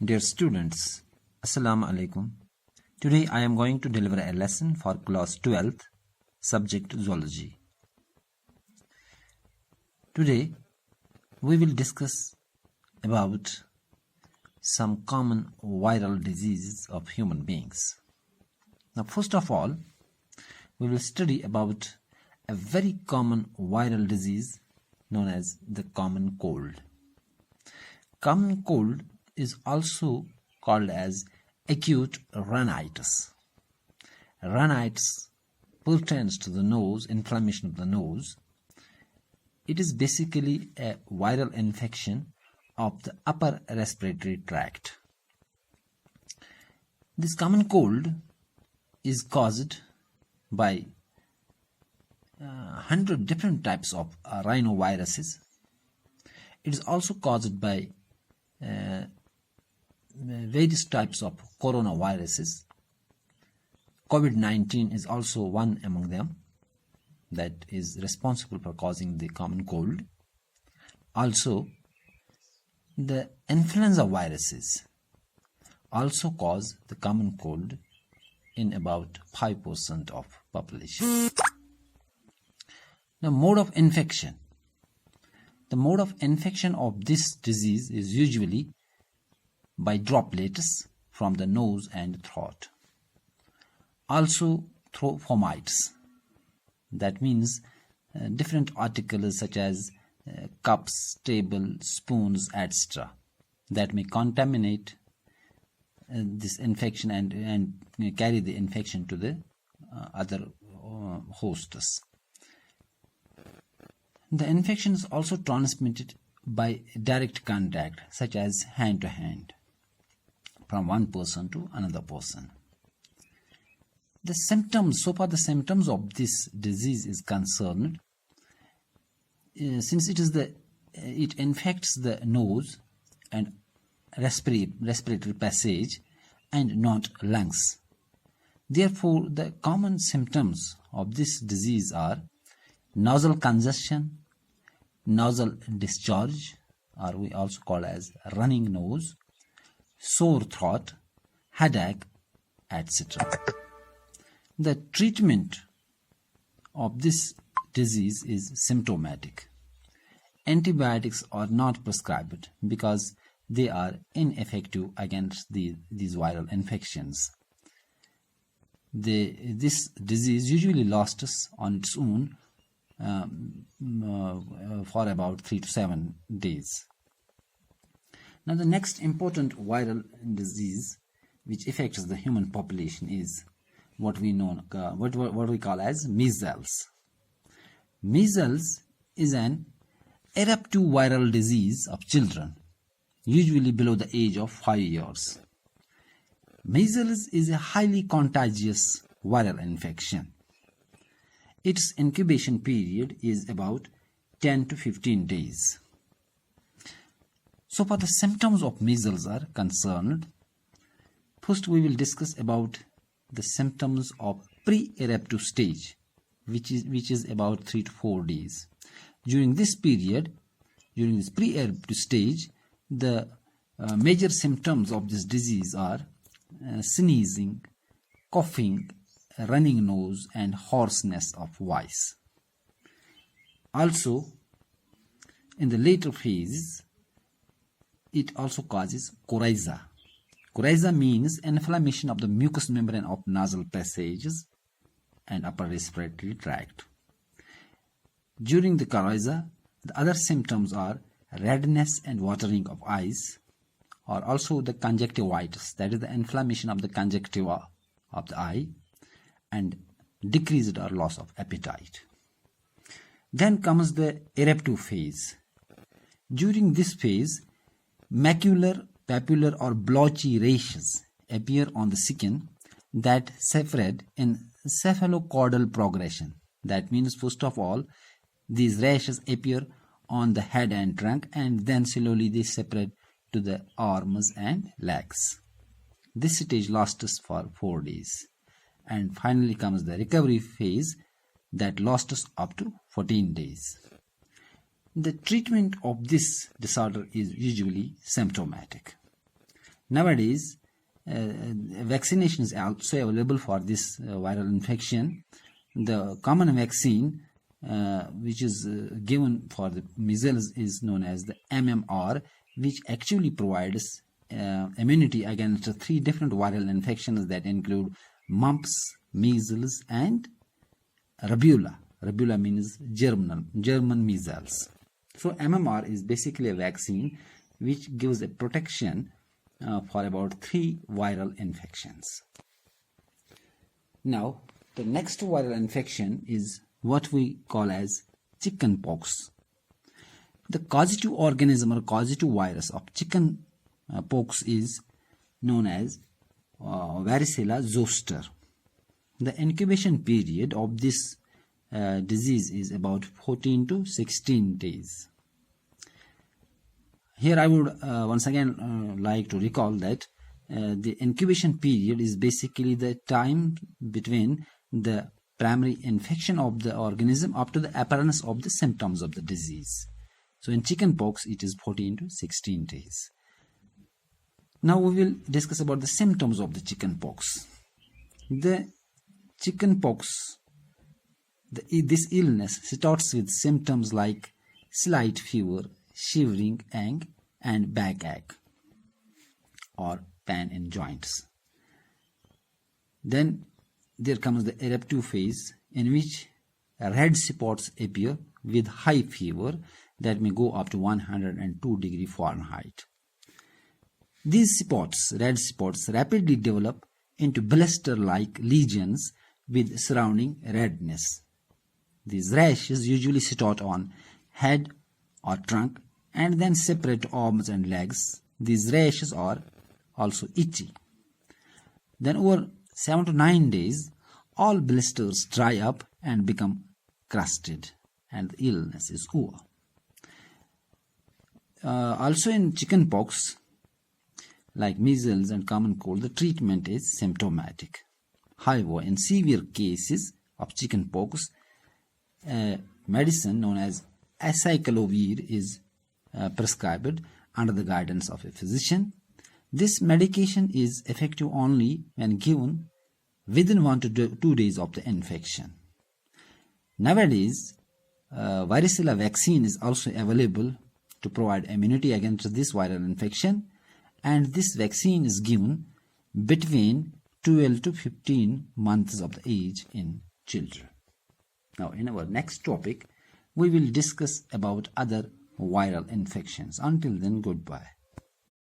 Dear students, Assalamu alaikum. Today I am going to deliver a lesson for class 12th, subject Zoology. Today we will discuss about some common viral diseases of human beings. Now first of all, we will study about a very common viral disease known as the common cold. Common cold is also called as acute rhinitis. Rhinitis pertains to the nose, inflammation of the nose. It is basically a viral infection of the upper respiratory tract. This common cold is caused by 100 different types of rhinoviruses. It is also caused by various types of coronaviruses. COVID-19 is also one among them that is responsible for causing the common cold. Also, the influenza viruses also cause the common cold in about 5% of population. The mode of infection. The mode of infection of this disease is usually by droplets from the nose and throat. Also through fomites. That means different articles such as cups, table, spoons, etc. that may contaminate this infection and carry the infection to the other hosts. The infection is also transmitted by direct contact, such as hand to hand, from one person to another person. The symptoms, so far the symptoms of this disease is concerned, since it infects the nose and respiratory passage and not lungs. Therefore, the common symptoms of this disease are nasal congestion, nasal discharge, or we also call as running nose, sore throat, headache, etc. The treatment of this disease is symptomatic. Antibiotics are not prescribed because they are ineffective against these viral infections. This disease usually lasts on its own for about 3 to 7 days. Now the next important viral disease which affects the human population is what we call as measles. Measles is an eruptive viral disease of children, usually below the age of 5 years. Measles is a highly contagious viral infection. Its incubation period is about 10 to 15 days. So far the symptoms of measles are concerned. First we will discuss about the symptoms of pre-eruptive stage, which is about 3 to 4 days. During this period, during this pre-eruptive stage, the major symptoms of this disease are sneezing, coughing, running nose, and hoarseness of voice. Also, in the later phases, it also causes coryza. Coryza means inflammation of the mucous membrane of nasal passages and upper respiratory tract. During the coryza, the other symptoms are redness and watering of eyes, or also the conjunctivitis, that is the inflammation of the conjunctiva of the eye, and decreased or loss of appetite. Then comes the eruptive phase. During this phase, macular, papular or blotchy rashes appear on the skin that spread in cephalocaudal progression. That means first of all, these rashes appear on the head and trunk, and then slowly they spread to the arms and legs. This stage lasts for 4 days. And finally comes the recovery phase that lasts up to 14 days. The treatment of this disorder is usually symptomatic. Nowadays, vaccination is also available for this viral infection. The common vaccine which is given for the measles is known as the MMR, which actually provides immunity against 3 different viral infections that include mumps, measles, and rubella. Rubella means German measles. So MMR is basically a vaccine which gives a protection for about 3 viral infections. Now, the next viral infection is what we call as chickenpox. The causative organism or causative virus of chicken pox is known as varicella zoster. The incubation period of this disease is about 14 to 16 days. Here I would once again like to recall that the incubation period is basically the time between the primary infection of the organism up to the appearance of the symptoms of the disease. So in chickenpox it is 14 to 16 days. Now we will discuss about the symptoms of the chickenpox. The chickenpox, this illness starts with symptoms like slight fever, shivering, and backache or pain in joints. Then there comes the eruptive phase, in which red spots appear with high fever that may go up to 102 degrees Fahrenheit. These spots, red spots, rapidly develop into blister-like lesions with surrounding redness. These rashes usually start on head or trunk and then separate to arms and legs. These rashes are also itchy. Then over 7 to 9 days, all blisters dry up and become crusted, and the illness is over. Also in chickenpox, like measles and common cold, the treatment is symptomatic. However, in severe cases of chickenpox, medicine known as acyclovir is prescribed under the guidance of a physician. This medication is effective only when given within 1 to 2 days of the infection. Nowadays, varicella vaccine is also available to provide immunity against this viral infection, and this vaccine is given between 12 to 15 months of the age in children. Now, in our next topic, we will discuss about other viral infections. Until then, goodbye.